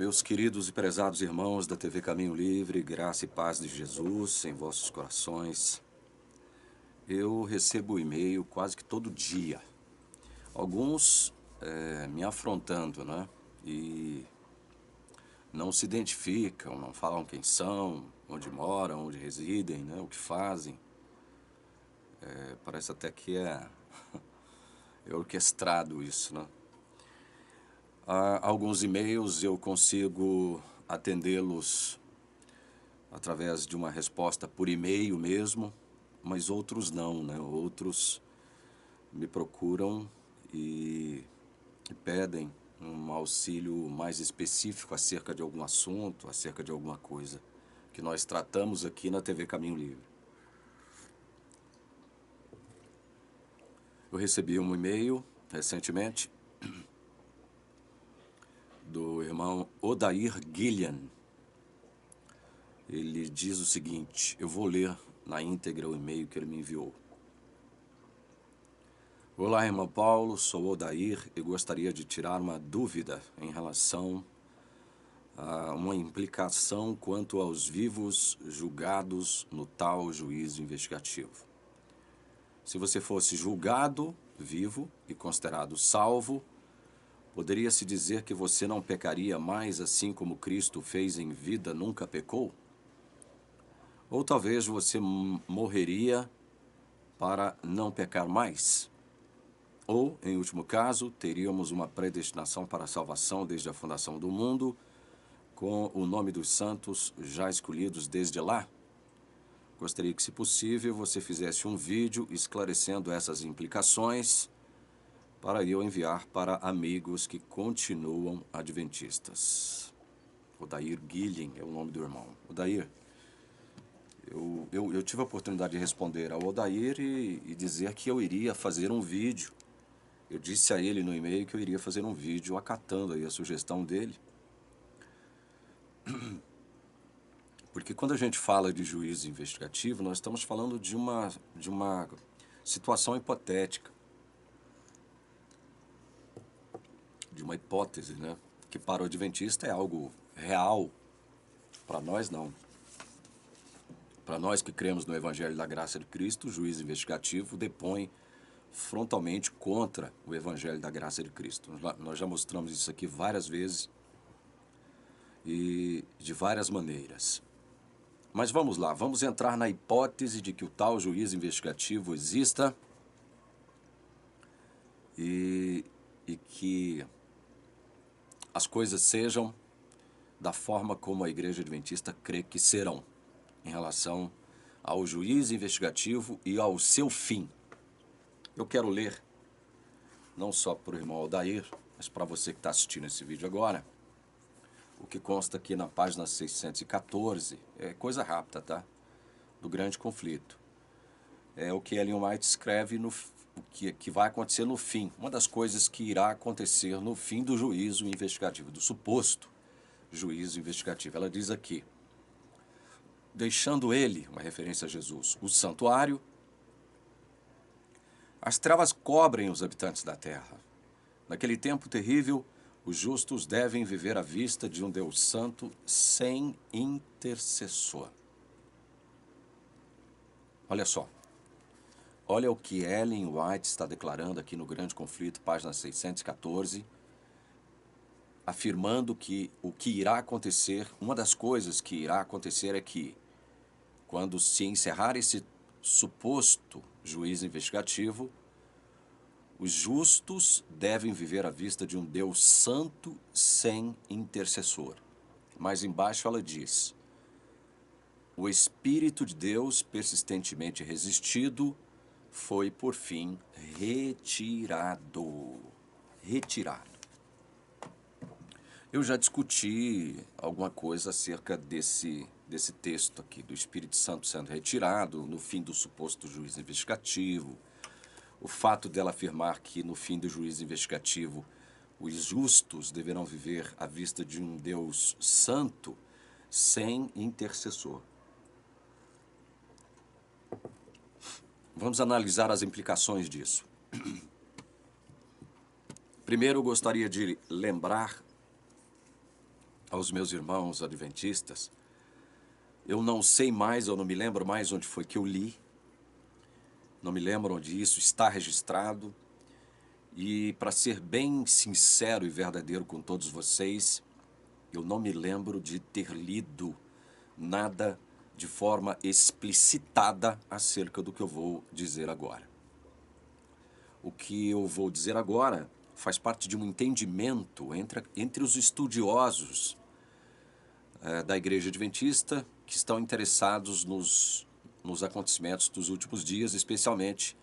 Meus queridos e prezados irmãos da TV Caminho Livre, graça e paz de Jesus em vossos corações. Eu recebo e-mail quase que todo dia. Alguns me afrontando, né? E não se identificam, não falam quem são, onde moram, onde residem, né? O que fazem. Parece até que é orquestrado isso, né? Alguns e-mails eu consigo atendê-los através de uma resposta por e-mail mesmo, mas outros não, né? Outros me procuram e pedem um auxílio mais específico acerca de algum assunto, acerca de alguma coisa que nós tratamos aqui na TV Caminho Livre. Eu recebi um e-mail recentemente do irmão Odair Gillian. Ele diz o seguinte, eu vou ler na íntegra o e-mail que ele me enviou. Olá, irmão Paulo, sou Odair e gostaria de tirar uma dúvida em relação a uma implicação quanto aos vivos julgados no tal juízo investigativo. Se você fosse julgado vivo e considerado salvo, poderia-se dizer que você não pecaria mais assim como Cristo fez em vida, nunca pecou? Ou talvez você morreria para não pecar mais? Ou, em último caso, teríamos uma predestinação para a salvação desde a fundação do mundo, com o nome dos santos já escolhidos desde lá? Gostaria que, se possível, você fizesse um vídeo esclarecendo essas implicações para eu enviar para amigos que continuam adventistas. Odair Gillian é o nome do irmão. Odair, eu tive a oportunidade de responder ao Odair e dizer que eu iria fazer um vídeo. Eu disse a ele no e-mail que eu iria fazer um vídeo acatando aí a sugestão dele. Porque quando a gente fala de juízo investigativo, nós estamos falando de uma situação hipotética, de uma hipótese, né? Que para o adventista é algo real, para nós não. Para nós que cremos no Evangelho da Graça de Cristo, o juízo investigativo depõe frontalmente contra o Evangelho da Graça de Cristo. Nós já mostramos isso aqui várias vezes e de várias maneiras. Mas vamos lá, vamos entrar na hipótese de que o tal juízo investigativo exista e que as coisas sejam da forma como a Igreja Adventista crê que serão, em relação ao juízo investigativo e ao seu fim. Eu quero ler, não só para o irmão Odair, mas para você que está assistindo esse vídeo agora, o que consta aqui na página 614, é coisa rápida, tá? Do grande conflito. É o que Ellen White escreve o que vai acontecer no fim. Uma das coisas que irá acontecer no fim do juízo investigativo, do suposto juízo investigativo. Ela diz aqui, deixando ele, uma referência a Jesus, o santuário, as trevas cobrem os habitantes da terra. Naquele tempo terrível, os justos devem viver à vista de um Deus santo sem intercessor. Olha só. Olha o que Ellen White está declarando aqui no Grande Conflito, página 614, afirmando que o que irá acontecer, uma das coisas que irá acontecer é que, quando se encerrar esse suposto juízo investigativo, os justos devem viver à vista de um Deus santo sem intercessor. Mais embaixo ela diz, o Espírito de Deus persistentemente resistido foi, por fim, retirado. Eu já discuti alguma coisa acerca desse texto aqui, do Espírito Santo sendo retirado no fim do suposto juízo investigativo. O fato dela afirmar que no fim do juízo investigativo os justos deverão viver à vista de um Deus santo sem intercessor. Vamos analisar as implicações disso. Primeiro, eu gostaria de lembrar aos meus irmãos adventistas, eu não sei mais, eu não me lembro mais onde foi que eu li, não me lembro onde isso está registrado, e para ser bem sincero e verdadeiro com todos vocês, eu não me lembro de ter lido nada de forma explicitada acerca do que eu vou dizer agora. O que eu vou dizer agora faz parte de um entendimento entre os estudiosos da Igreja Adventista que estão interessados nos acontecimentos dos últimos dias, especialmente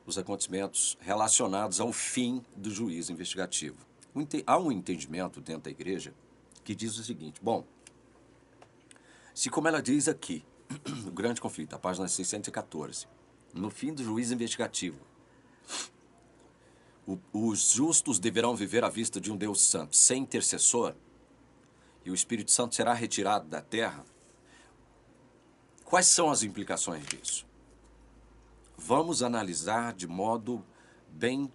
os acontecimentos relacionados ao fim do juízo investigativo. Há um entendimento dentro da igreja que diz o seguinte: bom, se como ela diz aqui, o grande conflito, a página 614, no fim do juízo investigativo, os justos deverão viver à vista de um Deus santo, sem intercessor, e o Espírito Santo será retirado da terra. Quais são as implicações disso? Vamos analisar de modo bem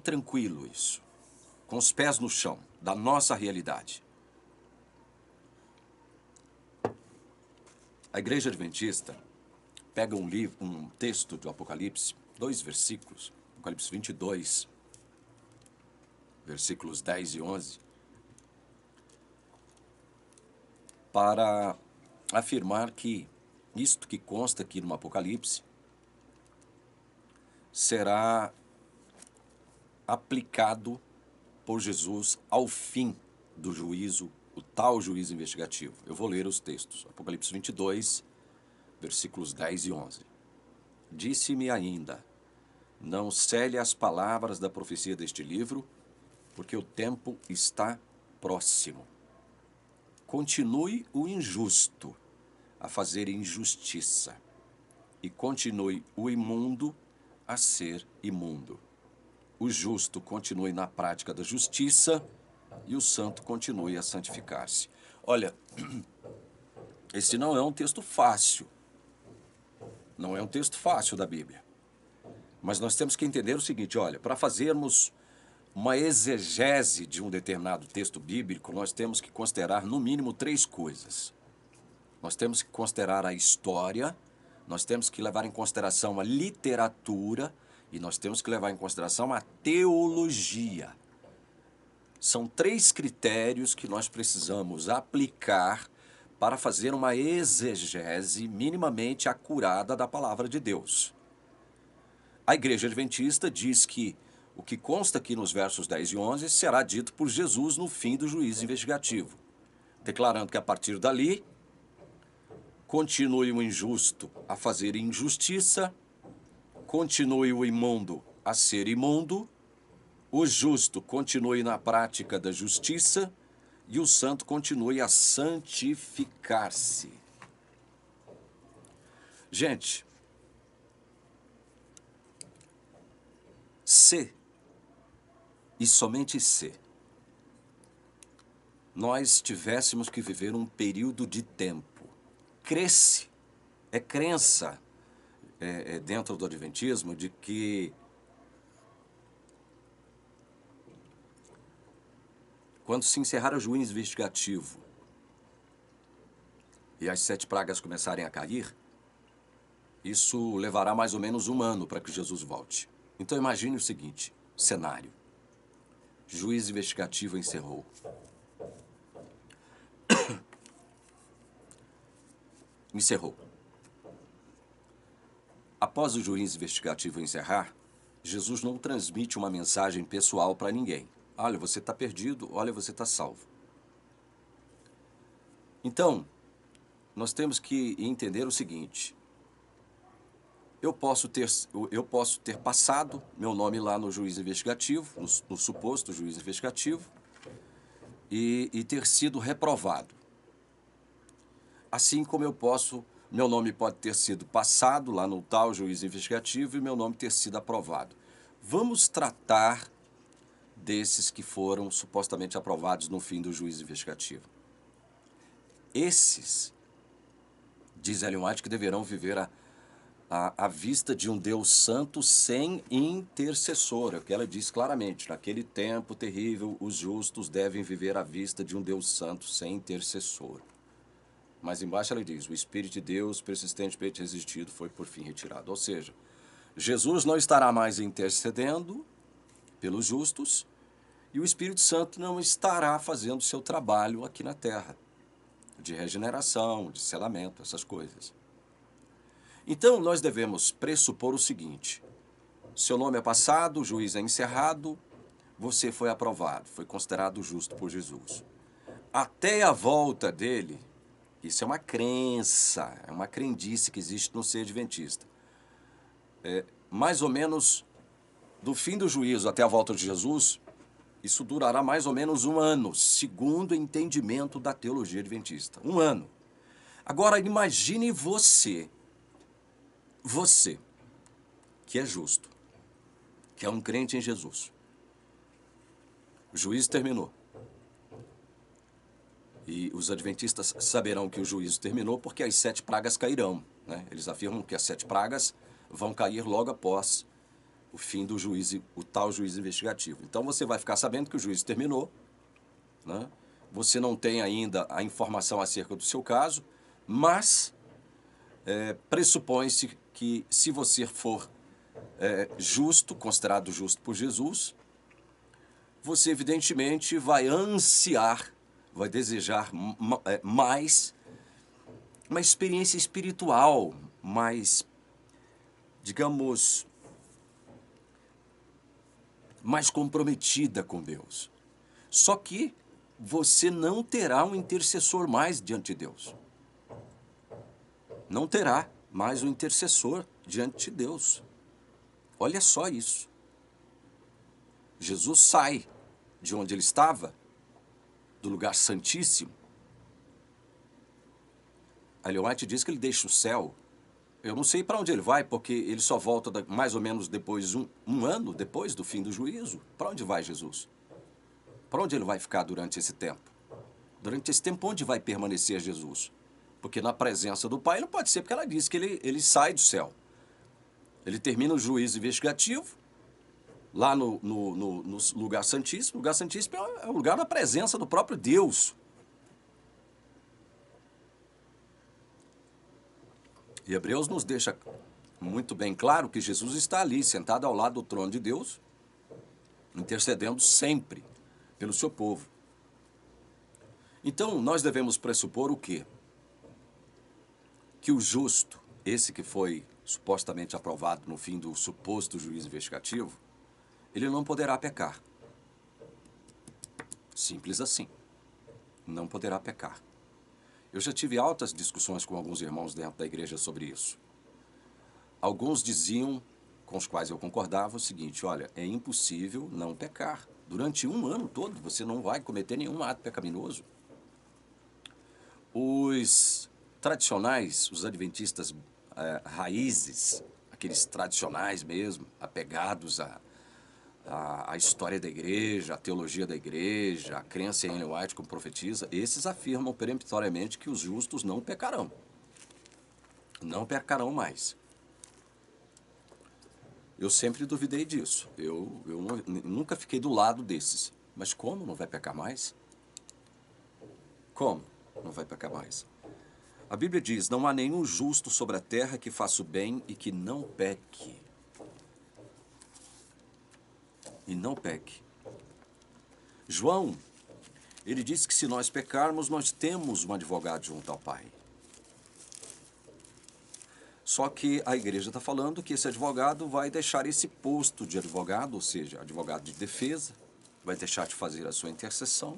tranquilo isso, com os pés no chão, da nossa realidade. A Igreja Adventista pega um texto do Apocalipse, 2 versículos, Apocalipse 22, versículos 10 e 11, para afirmar que isto que consta aqui no Apocalipse será aplicado por Jesus ao fim do juízo, o tal juízo investigativo. Eu vou ler os textos. Apocalipse 22, versículos 10 e 11. Disse-me ainda: não cele as palavras da profecia deste livro, porque o tempo está próximo. Continue o injusto a fazer injustiça, e continue o imundo a ser imundo. O justo continue na prática da justiça, e o santo continue a santificar-se. Olha, esse não é um texto fácil. Não é um texto fácil da Bíblia. Mas nós temos que entender o seguinte, olha, para fazermos uma exegese de um determinado texto bíblico, nós temos que considerar no mínimo 3 coisas. Nós temos que considerar a história, nós temos que levar em consideração a literatura e nós temos que levar em consideração a teologia. São 3 critérios que nós precisamos aplicar para fazer uma exegese minimamente acurada da palavra de Deus. A Igreja Adventista diz que o que consta aqui nos versos 10 e 11 será dito por Jesus no fim do juízo investigativo, declarando que a partir dali, continue o injusto a fazer injustiça, continue o imundo a ser imundo, o justo continue na prática da justiça e o santo continue a santificar-se. Gente, se, e somente se, nós tivéssemos que viver um período de tempo, é crença dentro do Adventismo de que quando se encerrar o juízo investigativo e as 7 pragas começarem a cair, isso levará mais ou menos 1 ano para que Jesus volte. Então imagine o seguinte cenário: juízo investigativo encerrou. Encerrou. Após o juízo investigativo encerrar, Jesus não transmite uma mensagem pessoal para ninguém. Olha, você está perdido, olha, você está salvo. Então, nós temos que entender o seguinte: eu posso ter passado meu nome lá no juízo investigativo, no suposto juízo investigativo, e ter sido reprovado. Assim como meu nome pode ter sido passado lá no tal juízo investigativo e meu nome ter sido aprovado. Vamos tratar desses que foram supostamente aprovados no fim do juízo investigativo. Esses, diz Ellen White, que deverão viver à vista de um Deus santo sem intercessor. É o que ela diz claramente. Naquele tempo terrível, os justos devem viver à vista de um Deus santo sem intercessor. Mas embaixo ela diz, o Espírito de Deus, persistentemente resistido, foi por fim retirado. Ou seja, Jesus não estará mais intercedendo pelos justos e o Espírito Santo não estará fazendo seu trabalho aqui na terra, de regeneração, de selamento, essas coisas. Então, nós devemos pressupor o seguinte, seu nome é passado, o juiz é encerrado, você foi aprovado, foi considerado justo por Jesus. Até a volta dele, isso é uma crença, é uma crendice que existe no ser adventista. Mais ou menos, do fim do juízo até a volta de Jesus, isso durará mais ou menos 1 ano, segundo o entendimento da teologia adventista. 1 ano. Agora, imagine você, que é justo, que é um crente em Jesus. O juízo terminou. E os adventistas saberão que o juízo terminou porque as 7 pragas cairão, né? Eles afirmam que as 7 pragas vão cair logo após o fim do juízo, o tal juízo investigativo. Então você vai ficar sabendo que o juízo terminou, né? Você não tem ainda a informação acerca do seu caso, mas pressupõe-se que se você for justo, considerado justo por Jesus, você evidentemente vai ansiar, vai desejar mais uma experiência espiritual, mais, digamos, mais comprometida com Deus. Só que você não terá um intercessor mais diante de Deus. Não terá mais um intercessor diante de Deus. Olha só isso. Jesus sai de onde ele estava, do lugar santíssimo. A Ellen White diz que ele deixa o céu. Eu não sei para onde ele vai, porque ele só volta mais ou menos depois, um ano depois do fim do juízo. Para onde vai Jesus? Para onde ele vai ficar durante esse tempo? Durante esse tempo, onde vai permanecer Jesus? Porque na presença do Pai não pode ser, porque ela diz que ele sai do céu. Ele termina o juízo investigativo, lá no lugar santíssimo. O lugar santíssimo é o lugar da presença do próprio Deus. E Hebreus nos deixa muito bem claro que Jesus está ali, sentado ao lado do trono de Deus, intercedendo sempre pelo seu povo. Então, nós devemos pressupor o quê? Que o justo, esse que foi supostamente aprovado no fim do suposto juízo investigativo, ele não poderá pecar. Simples assim. Não poderá pecar. Eu já tive altas discussões com alguns irmãos dentro da igreja sobre isso. Alguns diziam, com os quais eu concordava, o seguinte, olha, é impossível não pecar. Durante 1 ano todo você não vai cometer nenhum ato pecaminoso. Os tradicionais, os adventistas raízes, aqueles tradicionais mesmo, apegados à história da igreja, à teologia da igreja, à crença em Ellen White como profetisa, esses afirmam peremptoriamente que os justos não pecarão. Não pecarão mais. Eu sempre duvidei disso. Eu nunca fiquei do lado desses. Mas como não vai pecar mais? Como não vai pecar mais? A Bíblia diz, não há nenhum justo sobre a terra que faça o bem e que não peque. E não peque. João, ele disse que se nós pecarmos, nós temos um advogado junto ao Pai. Só que a igreja está falando que esse advogado vai deixar esse posto de advogado, ou seja, advogado de defesa, vai deixar de fazer a sua intercessão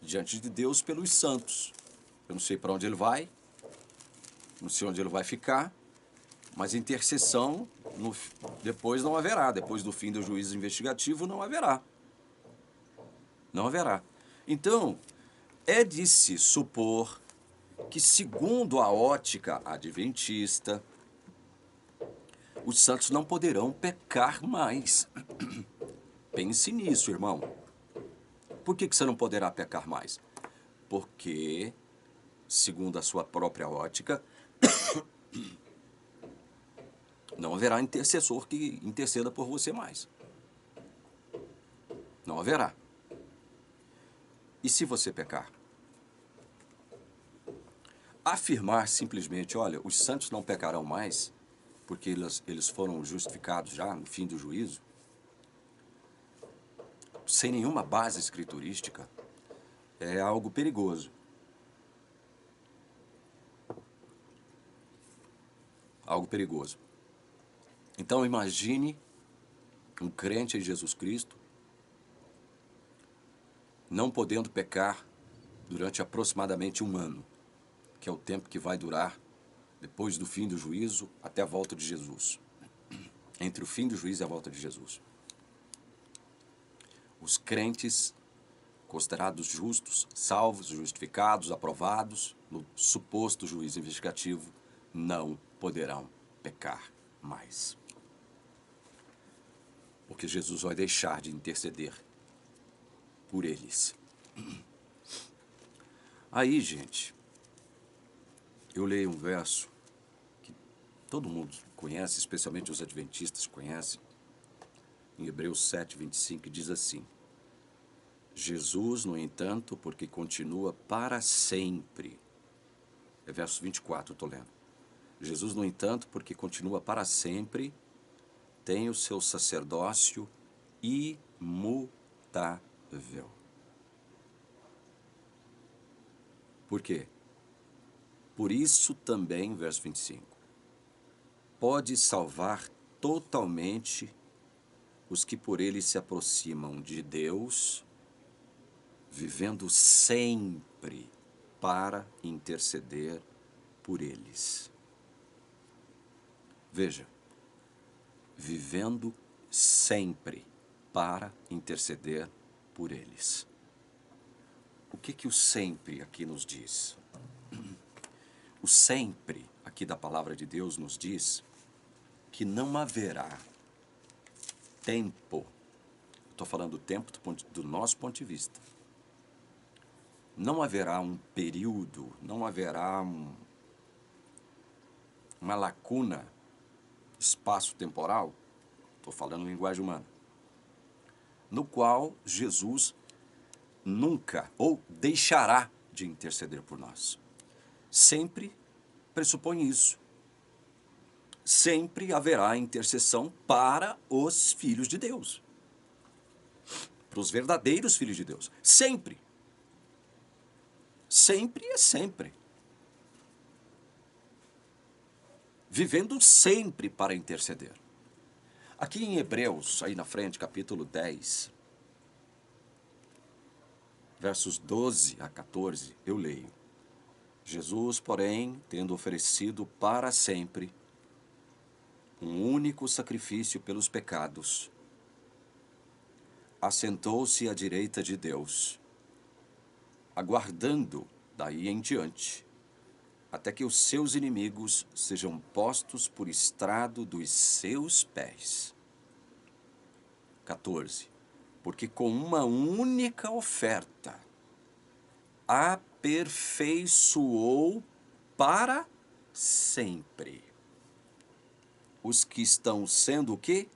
diante de Deus pelos santos. Eu não sei para onde ele vai, não sei onde ele vai ficar, mas intercessão depois não haverá. Depois do fim do juízo investigativo não haverá. Não haverá. Então, é de se supor que, segundo a ótica adventista, os santos não poderão pecar mais. Pense nisso, irmão. Por que você não poderá pecar mais? Porque, segundo a sua própria ótica, Não haverá intercessor que interceda por você mais. Não haverá. E se você pecar? Afirmar simplesmente, olha, os santos não pecarão mais, porque eles foram justificados já no fim do juízo, sem nenhuma base escriturística, é algo perigoso. Algo perigoso. Então imagine um crente em Jesus Cristo não podendo pecar durante aproximadamente 1 ano, que é o tempo que vai durar depois do fim do juízo até a volta de Jesus. Entre o fim do juízo e a volta de Jesus. Os crentes considerados justos, salvos, justificados, aprovados no suposto juízo investigativo, não poderão pecar mais. Porque Jesus vai deixar de interceder por eles. Aí, gente, eu leio um verso que todo mundo conhece, especialmente os adventistas conhecem, em Hebreus 7:25, que diz assim: Jesus, no entanto, porque continua para sempre. É verso 24, eu estou lendo. Jesus, no entanto, porque continua para sempre, tem o seu sacerdócio imutável. Por quê? Por isso também, verso 25, pode salvar totalmente os que por ele se aproximam de Deus, vivendo sempre para interceder por eles. Veja, vivendo sempre para interceder por eles. O que o sempre aqui nos diz? O sempre aqui da palavra de Deus nos diz que não haverá tempo, estou falando tempo do nosso ponto de vista, não haverá um período, não haverá uma lacuna espaço-temporal, estou falando em linguagem humana, no qual Jesus nunca ou deixará de interceder por nós. Sempre pressupõe isso. Sempre haverá intercessão para os filhos de Deus. Para os verdadeiros filhos de Deus. Sempre. Sempre é sempre. Vivendo sempre para interceder. Aqui em Hebreus, aí na frente, capítulo 10, versos 12 a 14, eu leio: Jesus, porém, tendo oferecido para sempre um único sacrifício pelos pecados, assentou-se à direita de Deus, aguardando daí em diante, até que os seus inimigos sejam postos por estrado dos seus pés. 14. Porque com uma única oferta aperfeiçoou para sempre os que estão sendo o quê?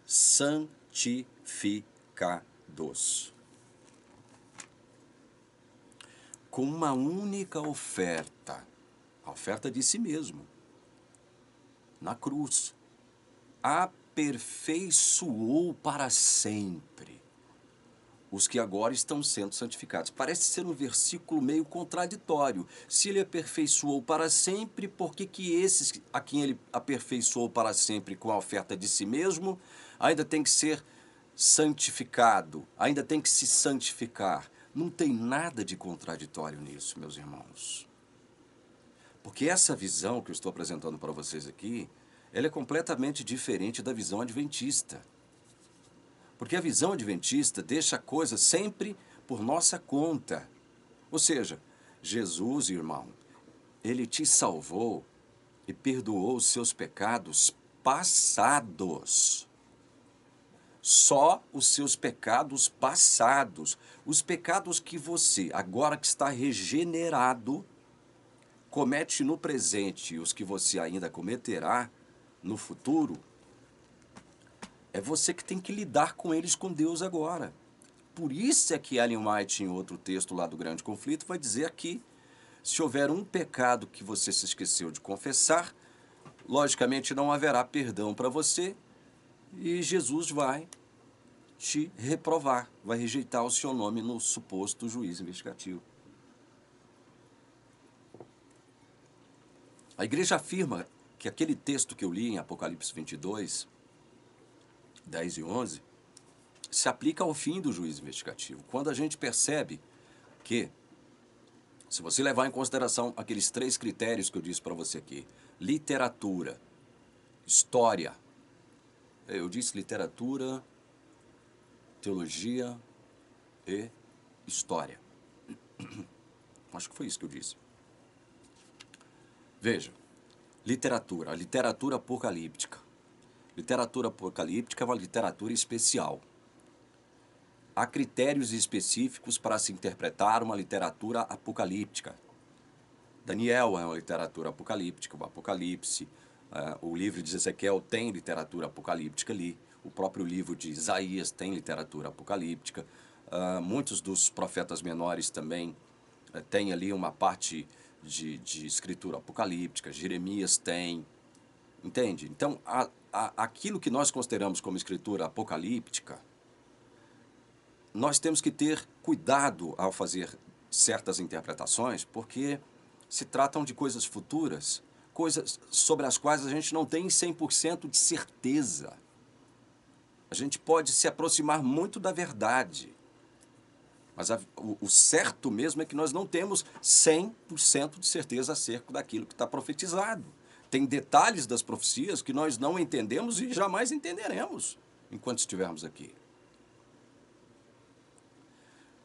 Santificados. Com uma única oferta, a oferta de si mesmo, na cruz, aperfeiçoou para sempre os que agora estão sendo santificados. Parece ser um versículo meio contraditório. Se ele aperfeiçoou para sempre, por que esses a quem ele aperfeiçoou para sempre com a oferta de si mesmo, ainda tem que ser santificado, ainda tem que se santificar? Não tem nada de contraditório nisso, meus irmãos. Porque essa visão que eu estou apresentando para vocês aqui, ela é completamente diferente da visão adventista. Porque a visão adventista deixa a coisa sempre por nossa conta. Ou seja, Jesus, irmão, ele te salvou e perdoou os seus pecados passados. Só os seus pecados passados. Os pecados que você, agora que está regenerado, comete no presente e os que você ainda cometerá, no futuro, é você que tem que lidar com eles, com Deus agora. Por isso é que Ellen White, em outro texto lá do Grande Conflito, vai dizer que se houver um pecado que você se esqueceu de confessar, logicamente não haverá perdão para você e Jesus vai te reprovar, vai rejeitar o seu nome no suposto juiz investigativo. A igreja afirma que aquele texto que eu li em Apocalipse 22, 10 e 11, se aplica ao fim do juízo investigativo. Quando a gente percebe que, se você levar em consideração aqueles 3 critérios que eu disse para você aqui, literatura, história, eu disse literatura, teologia e história. Acho que foi isso que eu disse. Veja, literatura, a literatura apocalíptica. Literatura apocalíptica é uma literatura especial. Há critérios específicos para se interpretar uma literatura apocalíptica. Daniel é uma literatura apocalíptica, o Apocalipse, o livro de Ezequiel tem literatura apocalíptica ali, o próprio livro de Isaías tem literatura apocalíptica, muitos dos profetas menores também têm ali uma parte de escritura apocalíptica, Jeremias tem, entende? Então, aquilo que nós consideramos como escritura apocalíptica, nós temos que ter cuidado ao fazer certas interpretações, porque se tratam de coisas futuras, coisas sobre as quais a gente não tem 100% de certeza. A gente pode se aproximar muito da verdade, mas o certo mesmo é que nós não temos 100% de certeza acerca daquilo que está profetizado. Tem detalhes das profecias que nós não entendemos e jamais entenderemos enquanto estivermos aqui.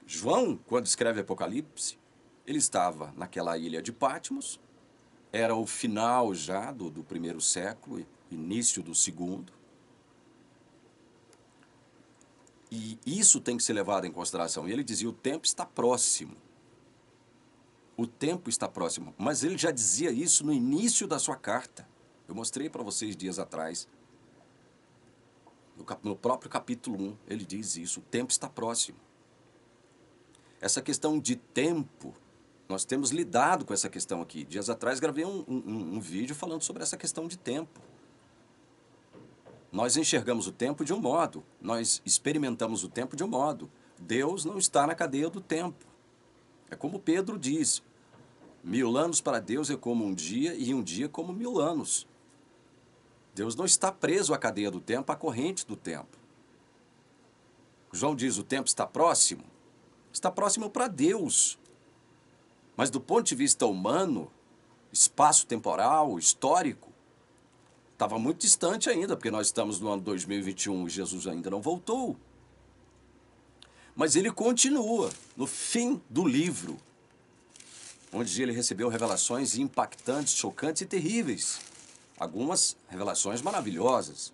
João, quando escreve Apocalipse, ele estava naquela ilha de Patmos, era o final já do primeiro século, início do segundo. E isso tem que ser levado em consideração. E ele dizia, o tempo está próximo. O tempo está próximo. Mas ele já dizia isso no início da sua carta. Eu mostrei para vocês dias atrás. No próprio capítulo 1, ele diz isso, o tempo está próximo. Essa questão de tempo, nós temos lidado com essa questão aqui. Dias atrás gravei um vídeo falando sobre essa questão de tempo. Nós enxergamos o tempo de um modo, nós experimentamos o tempo de um modo. Deus não está na cadeia do tempo. É como Pedro diz, 1000 anos para Deus é como um dia e um dia como 1000 anos. Deus não está preso à cadeia do tempo, à corrente do tempo. João diz, o tempo está próximo. Está próximo para Deus. Mas do ponto de vista humano, espaço temporal, histórico, estava muito distante ainda, porque nós estamos no ano 2021 e Jesus ainda não voltou. Mas ele continua, no fim do livro, onde ele recebeu revelações impactantes, chocantes e terríveis. Algumas revelações maravilhosas,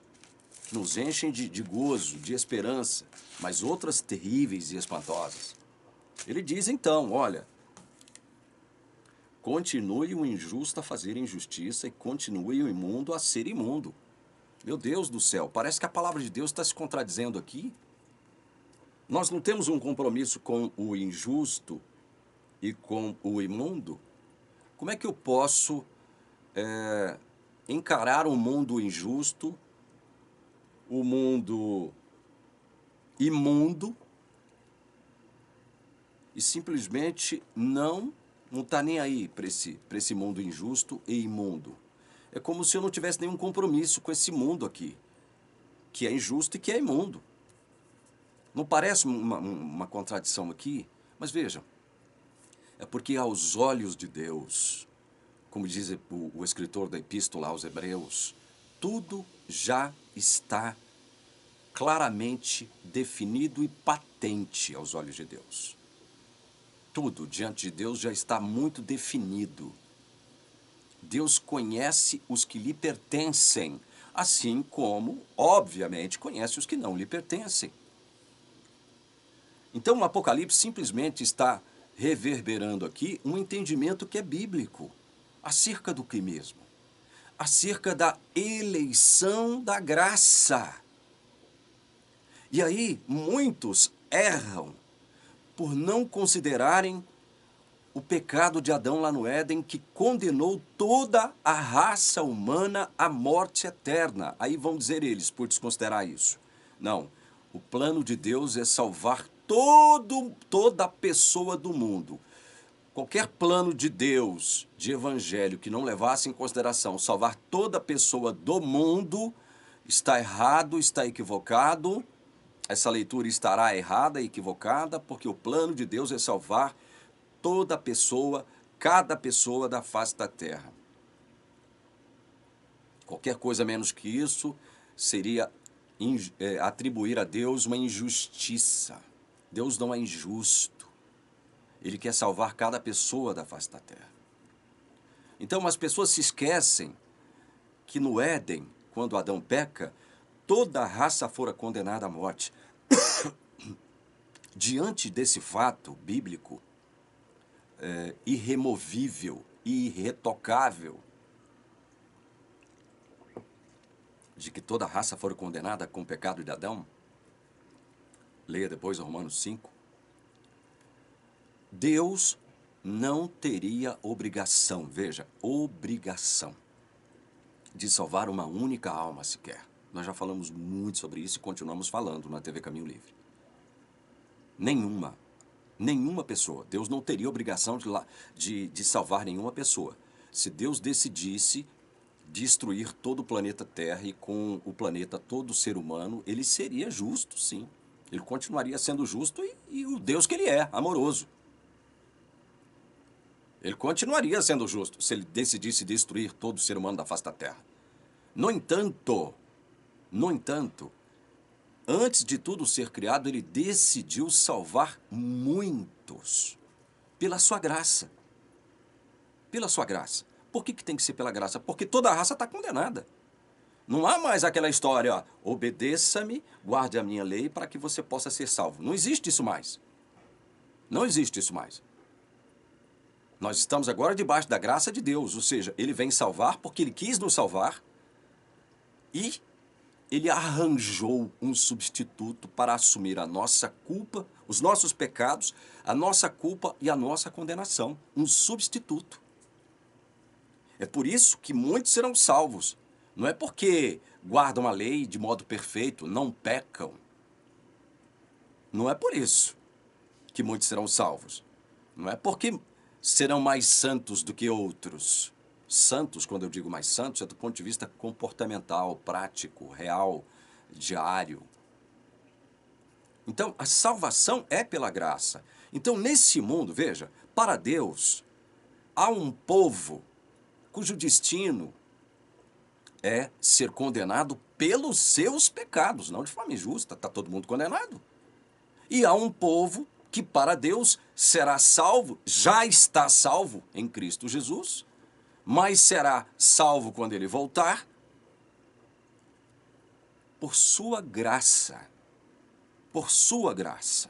que nos enchem de gozo, de esperança, mas outras terríveis e espantosas. Ele diz então, olha, continue o injusto a fazer injustiça e continue o imundo a ser imundo. Meu Deus do céu, parece que a palavra de Deus está se contradizendo aqui. Nós não temos um compromisso com o injusto e com o imundo? Como é que eu posso encarar um mundo injusto, o mundo imundo, e simplesmente não está nem aí para esse mundo injusto e imundo? É como se eu não tivesse nenhum compromisso com esse mundo aqui, que é injusto e que é imundo. Não parece uma contradição aqui? Mas vejam, é porque aos olhos de Deus, como diz o escritor da Epístola aos Hebreus, tudo já está claramente definido e patente aos olhos de Deus. Tudo diante de Deus já está muito definido. Deus conhece os que lhe pertencem, assim como, obviamente, conhece os que não lhe pertencem. Então o Apocalipse simplesmente está reverberando aqui um entendimento que é bíblico, acerca do que mesmo? acerca da eleição da graça. E aí, muitos erram por não considerarem o pecado de Adão lá no Éden, que condenou toda a raça humana à morte eterna. Aí vão dizer eles, por desconsiderar isso. Não, o plano de Deus é salvar toda a pessoa do mundo. Qualquer plano de Deus, de evangelho, que não levasse em consideração salvar toda a pessoa do mundo, está errado, está equivocado. Essa leitura estará errada e equivocada, porque o plano de Deus é salvar toda pessoa, cada pessoa da face da terra. Qualquer coisa menos que isso seria atribuir a Deus uma injustiça. Deus não é injusto. Ele quer salvar cada pessoa da face da terra. Então as pessoas se esquecem que no Éden, quando Adão peca, toda a raça fora condenada à morte. Diante desse fato bíblico, irremovível e irretocável, de que toda a raça foi condenada com o pecado de Adão, leia depois Romanos 5, Deus não teria obrigação, veja, obrigação, de salvar uma única alma sequer. Nós já falamos muito sobre isso e continuamos falando na TV Caminho Livre. Nenhuma pessoa. Deus não teria obrigação de salvar nenhuma pessoa. Se Deus decidisse destruir todo o planeta Terra e com o planeta todo ser humano, ele seria justo, sim. Ele continuaria sendo justo e o Deus que ele é, amoroso. Ele continuaria sendo justo se ele decidisse destruir todo ser humano da face da Terra. No entanto, antes de tudo ser criado, ele decidiu salvar muitos pela sua graça. Pela sua graça. Por que tem que ser pela graça? Porque toda a raça está condenada. Não há mais aquela história, ó, obedeça-me, guarde a minha lei para que você possa ser salvo. Não existe isso mais. Não existe isso mais. Nós estamos agora debaixo da graça de Deus, ou seja, ele vem salvar porque ele quis nos salvar e ele arranjou um substituto para assumir a nossa culpa, os nossos pecados, a nossa culpa e a nossa condenação. Um substituto. É por isso que muitos serão salvos. Não é porque guardam a lei de modo perfeito, não pecam. Não é por isso que muitos serão salvos. Não é porque serão mais santos do que outros. Santos, quando eu digo mais santos, é do ponto de vista comportamental, prático, real, diário. Então, a salvação é pela graça. Então, nesse mundo, veja, para Deus, há um povo cujo destino é ser condenado pelos seus pecados, não de forma injusta, está todo mundo condenado. E há um povo que para Deus será salvo, já está salvo em Cristo Jesus, mas será salvo quando ele voltar, por sua graça. Por sua graça.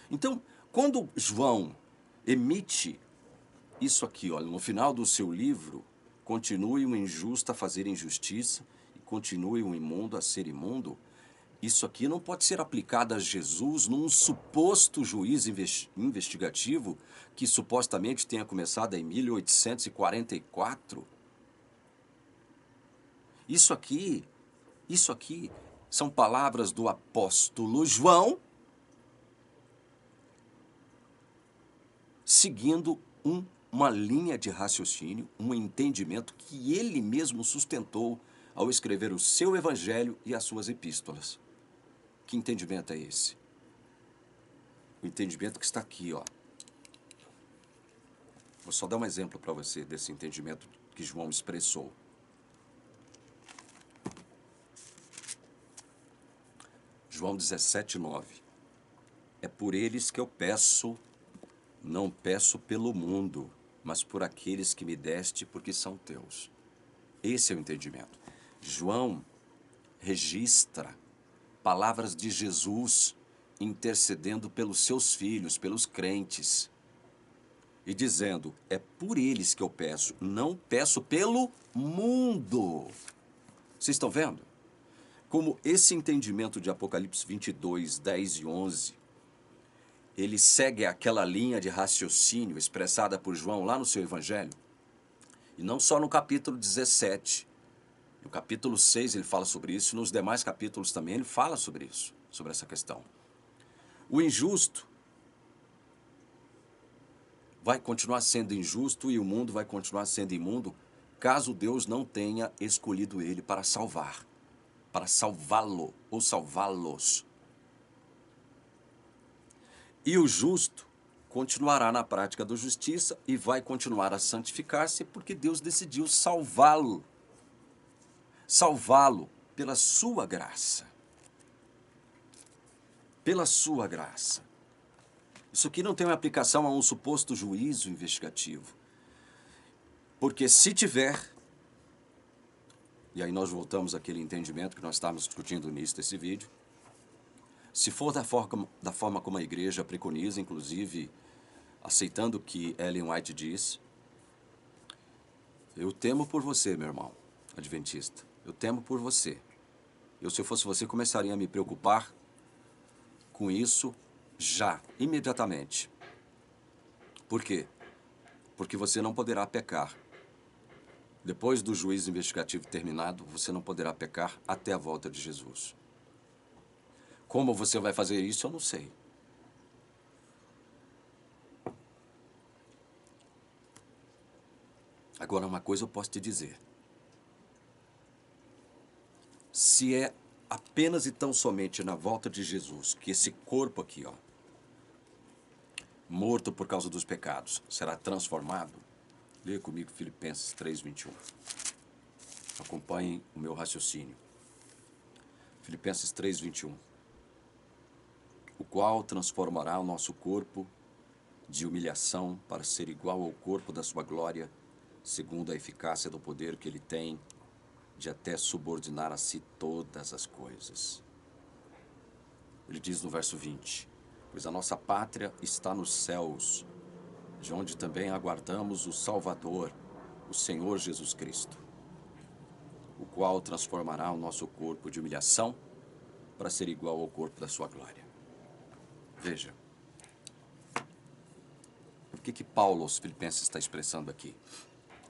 Então, quando João emite isso aqui, olha, no final do seu livro, continue o injusto a fazer injustiça e continue o imundo a ser imundo, isso aqui não pode ser aplicado a Jesus num suposto juiz investigativo que supostamente tenha começado em 1844. Isso aqui são palavras do apóstolo João seguindo uma linha de raciocínio, um entendimento que ele mesmo sustentou ao escrever o seu evangelho e as suas epístolas. Que entendimento é esse? O entendimento que está aqui, ó. Vou só dar um exemplo para você desse entendimento que João expressou. João 17:9. É por eles que eu peço, não peço pelo mundo, mas por aqueles que me deste, porque são teus. Esse é o entendimento. João registra palavras de Jesus intercedendo pelos seus filhos, pelos crentes. e dizendo, é por eles que eu peço, não peço pelo mundo. Vocês estão vendo? Como esse entendimento de Apocalipse 22, 10 e 11, ele segue aquela linha de raciocínio expressada por João lá no seu evangelho. E não só no capítulo 17. No capítulo 6 ele fala sobre isso, nos demais capítulos também ele fala sobre isso, sobre essa questão. O injusto vai continuar sendo injusto e o mundo vai continuar sendo imundo, caso Deus não tenha escolhido ele para salvar, para salvá-lo ou salvá-los. E o justo continuará na prática da justiça e vai continuar a santificar-se porque Deus decidiu salvá-lo. Salvá-lo pela sua graça. Pela sua graça. Isso aqui não tem uma aplicação a um suposto juízo investigativo. Porque se tiver, e aí nós voltamos àquele entendimento que nós estávamos discutindo no início desse vídeo, se for da forma como a igreja preconiza, inclusive aceitando o que Ellen White diz, eu temo por você, meu irmão adventista. Eu temo por você. Eu, se eu fosse você, começaria a me preocupar com isso já, imediatamente. Por quê? Porque você não poderá pecar. Depois do juízo investigativo terminado, você não poderá pecar até a volta de Jesus. Como você vai fazer isso, eu não sei. Agora, uma coisa eu posso te dizer. Se é apenas e tão somente na volta de Jesus que esse corpo aqui, ó, morto por causa dos pecados, será transformado, leia comigo Filipenses 3:21. Acompanhem o meu raciocínio. Filipenses 3:21. O qual transformará o nosso corpo de humilhação para ser igual ao corpo da sua glória, segundo a eficácia do poder que ele tem de até subordinar a si todas as coisas. Ele diz no verso 20, pois a nossa pátria está nos céus, de onde também aguardamos o Salvador, o Senhor Jesus Cristo, o qual transformará o nosso corpo de humilhação para ser igual ao corpo da sua glória. Veja, o que Paulo aos Filipenses está expressando aqui?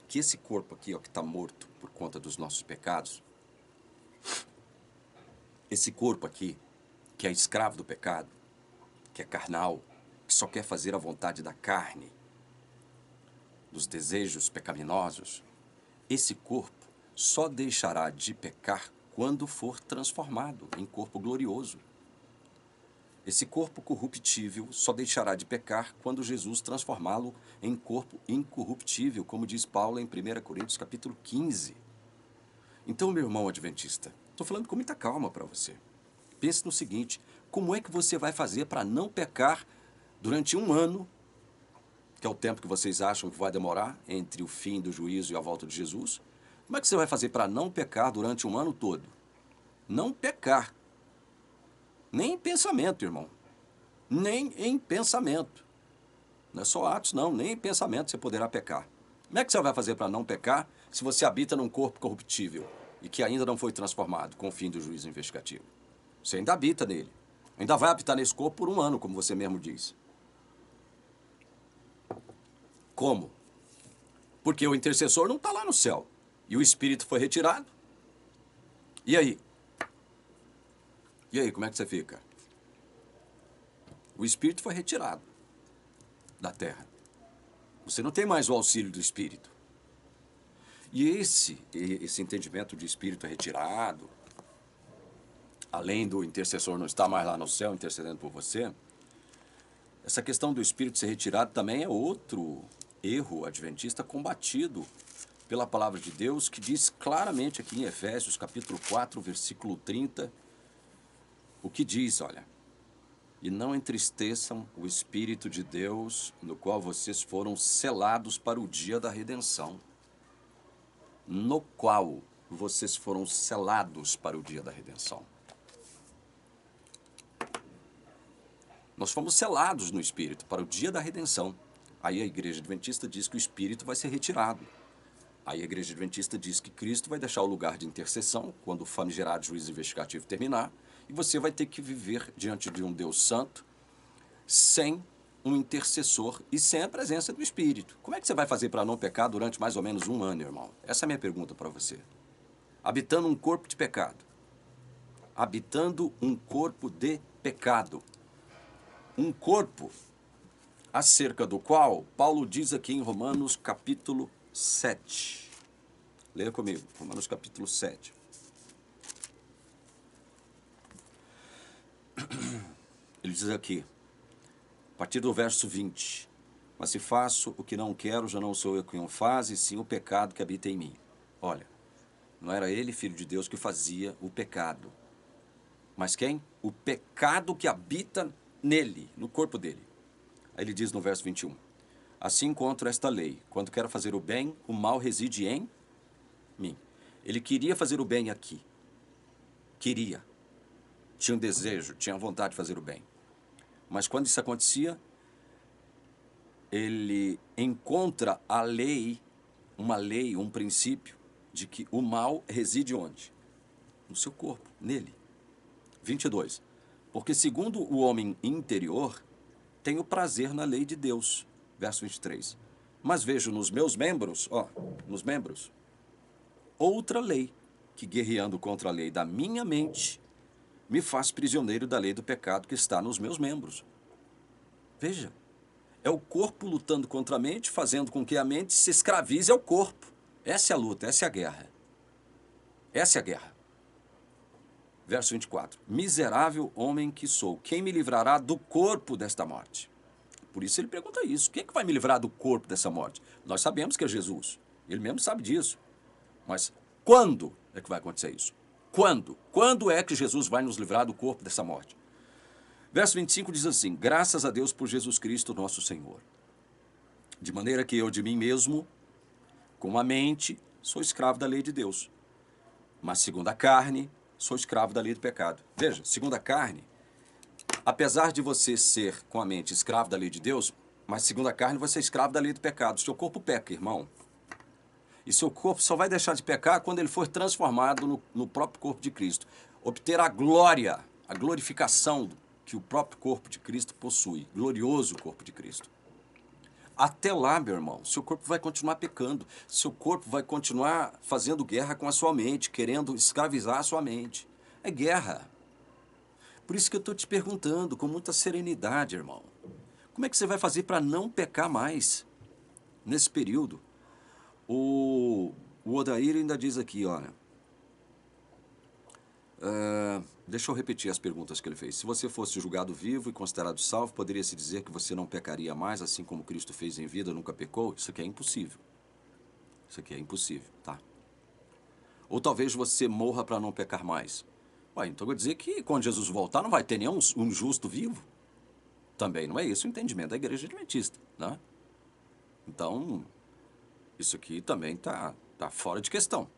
Que esse corpo aqui, ó, que está morto por conta dos nossos pecados, esse corpo aqui, que é escravo do pecado, que é carnal, que só quer fazer a vontade da carne, dos desejos pecaminosos, esse corpo só deixará de pecar quando for transformado em corpo glorioso. Esse corpo corruptível só deixará de pecar quando Jesus transformá-lo em corpo incorruptível, como diz Paulo em 1 Coríntios capítulo 15. Então, meu irmão adventista, estou falando com muita calma para você. Pense no seguinte, como é que você vai fazer para não pecar durante um ano, que é o tempo que vocês acham que vai demorar entre o fim do juízo e a volta de Jesus? Como é que você vai fazer para não pecar durante um ano todo? Não pecar. Nem em pensamento, irmão. Nem em pensamento. Não é só atos, não. Nem em pensamento você poderá pecar. Como é que você vai fazer para não pecar se você habita num corpo corruptível e que ainda não foi transformado com o fim do juízo investigativo? Você ainda habita nele. Ainda vai habitar nesse corpo por um ano, como você mesmo diz. Como? Porque o intercessor não está lá no céu. E o Espírito foi retirado. E aí? E aí, como é que você fica? O Espírito foi retirado da terra. Você não tem mais o auxílio do Espírito. E esse entendimento de Espírito retirado, além do intercessor não estar mais lá no céu intercedendo por você, essa questão do Espírito ser retirado também é outro erro adventista combatido pela palavra de Deus, que diz claramente aqui em Efésios capítulo 4, versículo 30, o que diz, olha, e não entristeçam o Espírito de Deus, no qual vocês foram selados para o dia da redenção. No qual vocês foram selados para o dia da redenção. Nós fomos selados no Espírito para o dia da redenção. Aí a igreja adventista diz que o espírito vai ser retirado. Aí a igreja adventista diz que Cristo vai deixar o lugar de intercessão quando o famigerado juízo investigativo terminar, e você vai ter que viver diante de um Deus santo sem um intercessor e sem a presença do Espírito. Como é que você vai fazer para não pecar durante mais ou menos 1 ano, irmão? Essa é a minha pergunta para você. Habitando um corpo de pecado. Habitando um corpo de pecado. Um corpo acerca do qual Paulo diz aqui em Romanos capítulo 7. Leia comigo, Romanos capítulo 7. Ele diz aqui, a partir do verso 20, mas se faço o que não quero, já não sou eu quem o faz, e sim o pecado que habita em mim. Olha, não era ele, filho de Deus, que fazia o pecado. Mas quem? O pecado que habita nele, no corpo dele. Aí ele diz no verso 21, assim encontro esta lei, quando quero fazer o bem, o mal reside em mim. Ele queria fazer o bem aqui. Queria. Tinha um desejo, tinha vontade de fazer o bem. Mas quando isso acontecia, ele encontra a lei, um princípio, de que o mal reside onde? No seu corpo, nele. 22. Porque segundo o homem interior, tenho prazer na lei de Deus. Verso 23. Mas vejo nos meus membros, outra lei, que guerreando contra a lei da minha mente, me faz prisioneiro da lei do pecado que está nos meus membros. Veja, é o corpo lutando contra a mente, fazendo com que a mente se escravize ao corpo. Essa é a luta, essa é a guerra. Essa é a guerra. Verso 24. Miserável homem que sou, quem me livrará do corpo desta morte? Por isso ele pergunta isso. Quem é que vai me livrar do corpo dessa morte? Nós sabemos que é Jesus. Ele mesmo sabe disso. Mas quando é que vai acontecer isso? Quando? Quando é que Jesus vai nos livrar do corpo dessa morte? Verso 25 diz assim, graças a Deus por Jesus Cristo nosso Senhor. De maneira que eu de mim mesmo, com a mente, sou escravo da lei de Deus. Mas segundo a carne, sou escravo da lei do pecado. Veja, segundo a carne, apesar de você ser com a mente escravo da lei de Deus, mas segundo a carne você é escravo da lei do pecado. Seu corpo peca, irmão. E seu corpo só vai deixar de pecar quando ele for transformado no próprio corpo de Cristo. Obter a glória, a glorificação que o próprio corpo de Cristo possui. Glorioso corpo de Cristo. Até lá, meu irmão, seu corpo vai continuar pecando. Seu corpo vai continuar fazendo guerra com a sua mente, querendo escravizar a sua mente. É guerra. Por isso que eu estou te perguntando, com muita serenidade, irmão. Como é que você vai fazer para não pecar mais nesse período? O Odair ainda diz aqui, olha. Deixa eu repetir as perguntas que ele fez. Se você fosse julgado vivo e considerado salvo, poderia-se dizer que você não pecaria mais, assim como Cristo fez em vida, nunca pecou? Isso aqui é impossível. Isso aqui é impossível, tá? Ou talvez você morra para não pecar mais. Ué, então eu vou dizer que quando Jesus voltar não vai ter nenhum um justo vivo? Também não é esse o entendimento da igreja adventista, né? Então, isso aqui também tá fora de questão,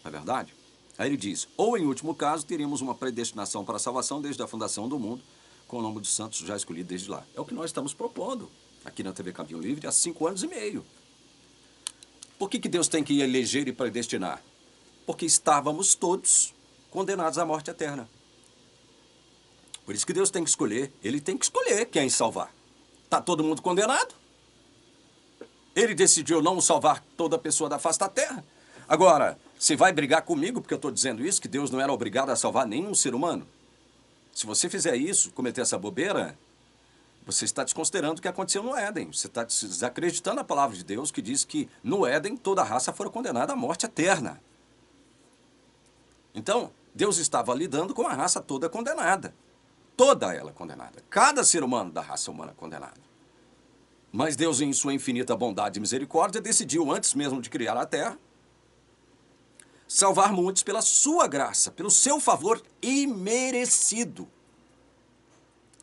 não é verdade? Aí ele diz, ou em último caso, teríamos uma predestinação para a salvação desde a fundação do mundo, com o nome dos santos já escolhido desde lá. É o que nós estamos propondo aqui na TV Caminho Livre há 5 anos e meio. Por que Deus tem que eleger e predestinar? Porque estávamos todos condenados à morte eterna. Por isso que Deus tem que escolher. Ele tem que escolher quem salvar. Está todo mundo condenado? Ele decidiu não salvar toda pessoa da face da terra. Agora, você vai brigar comigo porque eu estou dizendo isso, que Deus não era obrigado a salvar nenhum ser humano? Se você fizer isso, cometer essa bobeira, você está desconsiderando o que aconteceu no Éden. Você está desacreditando a palavra de Deus que diz que no Éden toda a raça fora condenada à morte eterna. Então, Deus estava lidando com a raça toda condenada. Toda ela condenada. Cada ser humano da raça humana condenado. Mas Deus, em sua infinita bondade e misericórdia, decidiu, antes mesmo de criar a terra, salvar muitos pela sua graça, pelo seu favor imerecido.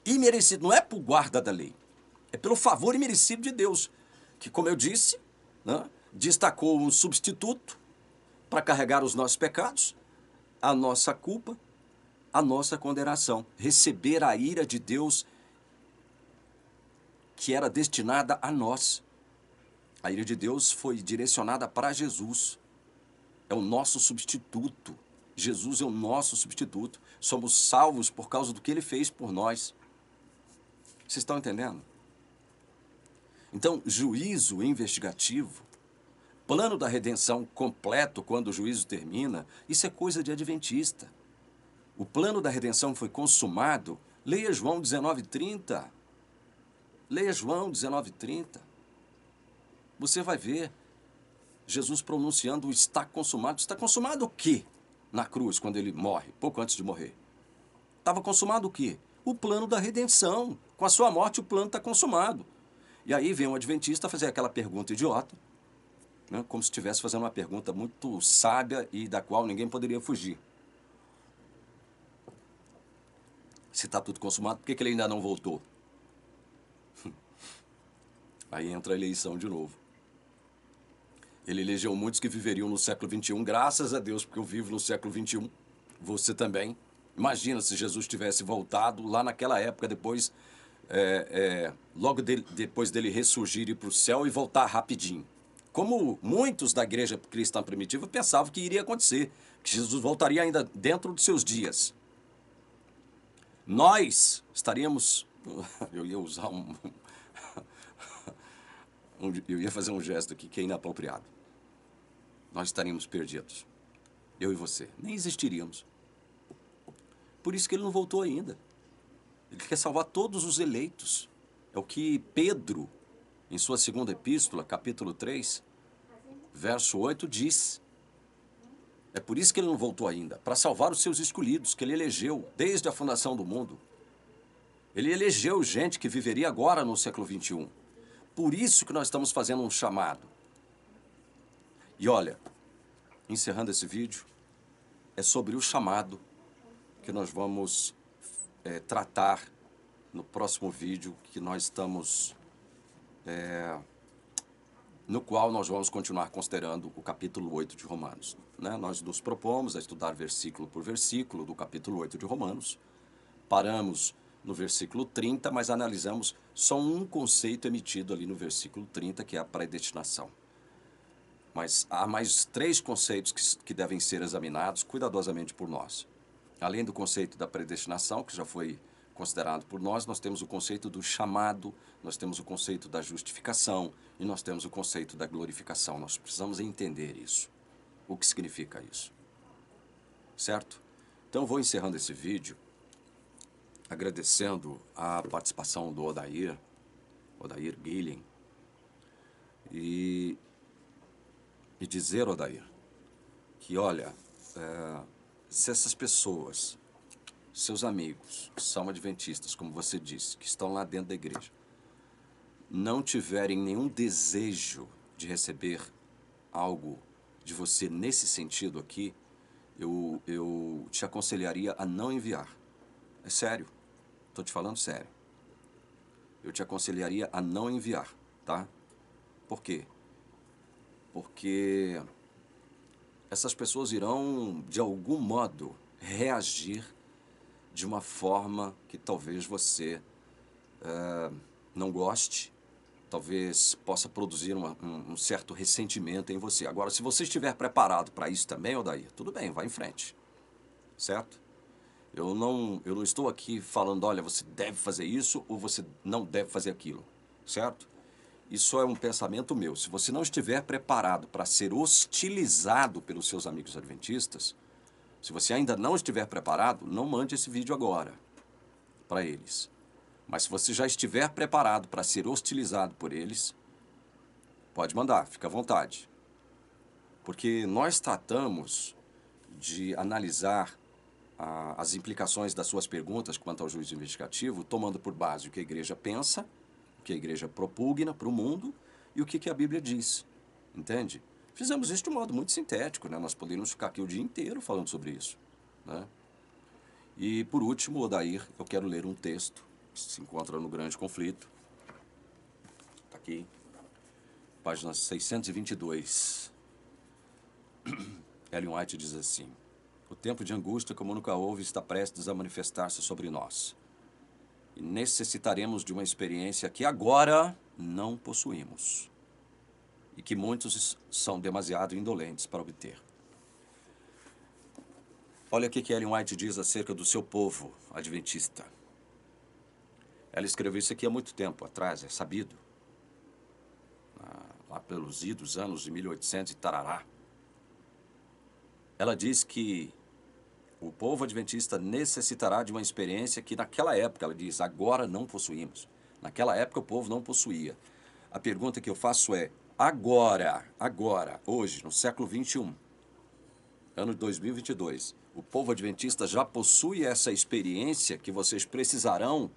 Imerecido, não é por guarda da lei. É pelo favor imerecido de Deus, que, como eu disse, né, destacou um substituto para carregar os nossos pecados, a nossa culpa, a nossa condenação. Receber a ira de Deus que era destinada a nós. A ira de Deus foi direcionada para Jesus. É o nosso substituto. Jesus é o nosso substituto. Somos salvos por causa do que ele fez por nós. Vocês estão entendendo? Então, juízo investigativo, plano da redenção completo quando o juízo termina, isso é coisa de adventista. O plano da redenção foi consumado. Leia João 19:30. Leia João 19:30. Você vai ver Jesus pronunciando está consumado. Está consumado o quê? Na cruz, quando ele morre, pouco antes de morrer. Estava consumado o quê? O plano da redenção. Com a sua morte, o plano está consumado. E aí vem um adventista fazer aquela pergunta idiota, né, como se estivesse fazendo uma pergunta muito sábia e da qual ninguém poderia fugir. Se está tudo consumado, por que ele ainda não voltou? Aí entra a eleição de novo. Ele elegeu muitos que viveriam no século XXI, graças a Deus, porque eu vivo no século XXI. Você também. Imagina se Jesus tivesse voltado lá naquela época, depois, depois dele ressurgir e ir para o céu e voltar rapidinho. Como muitos da igreja cristã primitiva pensavam que iria acontecer, que Jesus voltaria ainda dentro de seus dias. Nós estaríamos... Eu ia usar eu ia fazer um gesto aqui que é inapropriado. Nós estaríamos perdidos. Eu e você. Nem existiríamos. Por isso que ele não voltou ainda. Ele quer salvar todos os eleitos. É o que Pedro, em sua segunda epístola, capítulo 3, verso 8, diz. É por isso que ele não voltou ainda. Para salvar os seus escolhidos, que ele elegeu desde a fundação do mundo. Ele elegeu gente que viveria agora no século XXI. Por isso que nós estamos fazendo um chamado. E olha, encerrando esse vídeo, é sobre o chamado que nós vamos tratar no próximo vídeo que nós estamos... no qual nós vamos continuar considerando o capítulo 8 de Romanos. Né? Nós nos propomos a estudar versículo por versículo do capítulo 8 de Romanos. Paramos no versículo 30, mas analisamos só um conceito emitido ali no versículo 30, que é a predestinação. Mas há mais 3 conceitos que devem ser examinados cuidadosamente por nós. Além do conceito da predestinação, que já foi considerado por nós, nós temos o conceito do chamado, nós temos o conceito da justificação e nós temos o conceito da glorificação. Nós precisamos entender isso. O que significa isso? Certo? Então, eu vou encerrando esse vídeo agradecendo a participação do Odair Guilhem, e dizer, Odair, que olha, se essas pessoas, seus amigos, que são adventistas, como você disse, que estão lá dentro da igreja, não tiverem nenhum desejo de receber algo de você nesse sentido aqui, eu te aconselharia a não enviar. É sério, estou te falando sério. Eu te aconselharia a não enviar, tá? Por quê? Porque essas pessoas irão, de algum modo, reagir de uma forma que talvez você não goste, talvez possa produzir um certo ressentimento em você. Agora, se você estiver preparado para isso também, Odair, tudo bem, vai em frente, certo? Eu não estou aqui falando, olha, você deve fazer isso ou você não deve fazer aquilo, certo? Isso é um pensamento meu. Se você não estiver preparado para ser hostilizado pelos seus amigos adventistas, se você ainda não estiver preparado, não mande esse vídeo agora para eles. Mas se você já estiver preparado para ser hostilizado por eles, pode mandar, fica à vontade. Porque nós tratamos de analisar as implicações das suas perguntas quanto ao juízo investigativo, tomando por base o que a igreja pensa, o que a igreja propugna para o mundo e o que a Bíblia diz, entende? Fizemos isso de um modo muito sintético, né? Nós poderíamos ficar aqui o dia inteiro falando sobre isso, né? E por último, Odair, eu quero ler um texto que se encontra no Grande Conflito, está aqui, página 622. Ellen White diz assim: o tempo de angústia como nunca houve está prestes a manifestar-se sobre nós. e necessitaremos de uma experiência que agora não possuímos e que muitos são demasiado indolentes para obter. Olha o que Ellen White diz acerca do seu povo adventista. Ela escreveu isso aqui há muito tempo atrás, é sabido. Lá pelos idos anos de 1800 e tarará. Ela diz que o povo adventista necessitará de uma experiência que naquela época, ela diz, agora não possuímos. Naquela época o povo não possuía. A pergunta que eu faço é, agora, hoje, no século 21, ano de 2022, o povo adventista já possui essa experiência que vocês precisarão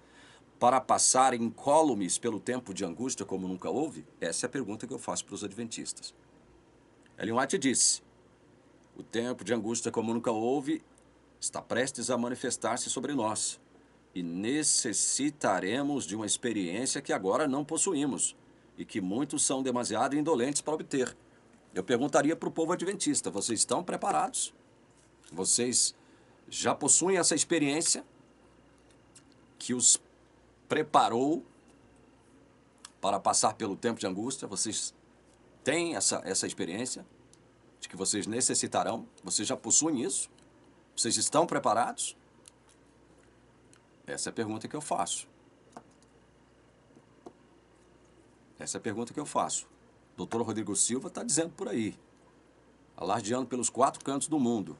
para passar incólumes pelo tempo de angústia como nunca houve? Essa é a pergunta que eu faço para os adventistas. Ellen White disse, o tempo de angústia como nunca houve está prestes a manifestar-se sobre nós e necessitaremos de uma experiência que agora não possuímos e que muitos são demasiado indolentes para obter. Eu perguntaria para o povo adventista, vocês estão preparados? Vocês já possuem essa experiência que os preparou para passar pelo tempo de angústia? Vocês têm essa experiência de que vocês necessitarão? Vocês já possuem isso? Vocês estão preparados? Essa é a pergunta que eu faço. Essa é a pergunta que eu faço. O Dr. Rodrigo Silva está dizendo por aí, alardeando pelos 4 cantos do mundo,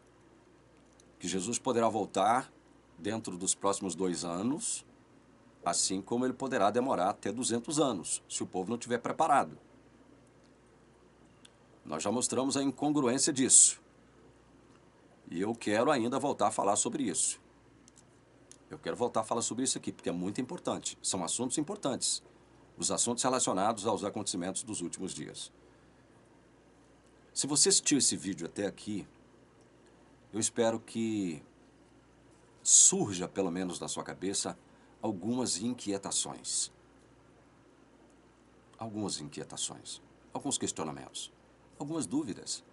que Jesus poderá voltar dentro dos próximos 2 anos, assim como ele poderá demorar até 200 anos, se o povo não estiver preparado. Nós já mostramos a incongruência disso. E eu quero ainda voltar a falar sobre isso. Eu quero voltar a falar sobre isso aqui, porque é muito importante. São assuntos importantes. Os assuntos relacionados aos acontecimentos dos últimos dias. Se você assistiu esse vídeo até aqui, eu espero que surja, pelo menos na sua cabeça, algumas inquietações. Algumas inquietações. Alguns questionamentos. Algumas dúvidas.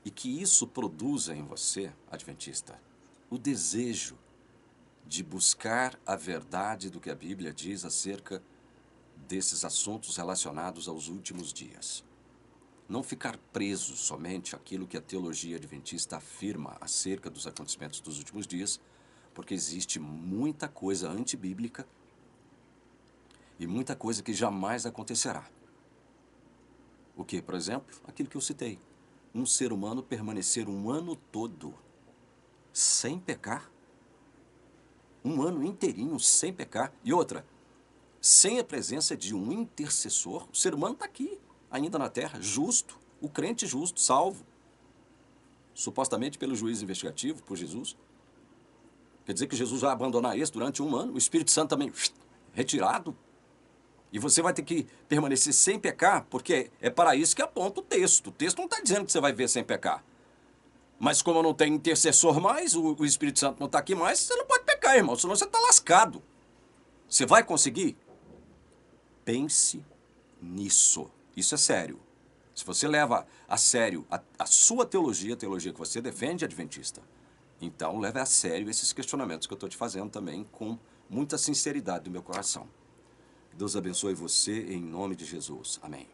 E que isso produza em você, adventista, o desejo de buscar a verdade do que a Bíblia diz acerca desses assuntos relacionados aos últimos dias. Não ficar preso somente àquilo que a teologia adventista afirma acerca dos acontecimentos dos últimos dias, porque existe muita coisa antibíblica e muita coisa que jamais acontecerá. O que, por exemplo? Aquilo que eu citei. Um ser humano permanecer um ano todo sem pecar. Um ano inteirinho sem pecar. E outra, sem a presença de um intercessor, o ser humano está aqui, ainda na terra, justo, o crente justo, salvo, supostamente pelo juiz investigativo, por Jesus. Quer dizer que Jesus vai abandonar esse durante 1 ano, o Espírito Santo também retirado, e você vai ter que permanecer sem pecar, porque é para isso que aponta o texto. O texto não está dizendo que você vai ver sem pecar. Mas como não tem intercessor mais, o Espírito Santo não está aqui mais, você não pode pecar, irmão, senão você está lascado. Você vai conseguir? Pense nisso. Isso é sério. Se você leva a sério a sua teologia, a teologia que você defende, adventista, então leve a sério esses questionamentos que eu estou te fazendo também com muita sinceridade do meu coração. Deus abençoe você em nome de Jesus. Amém.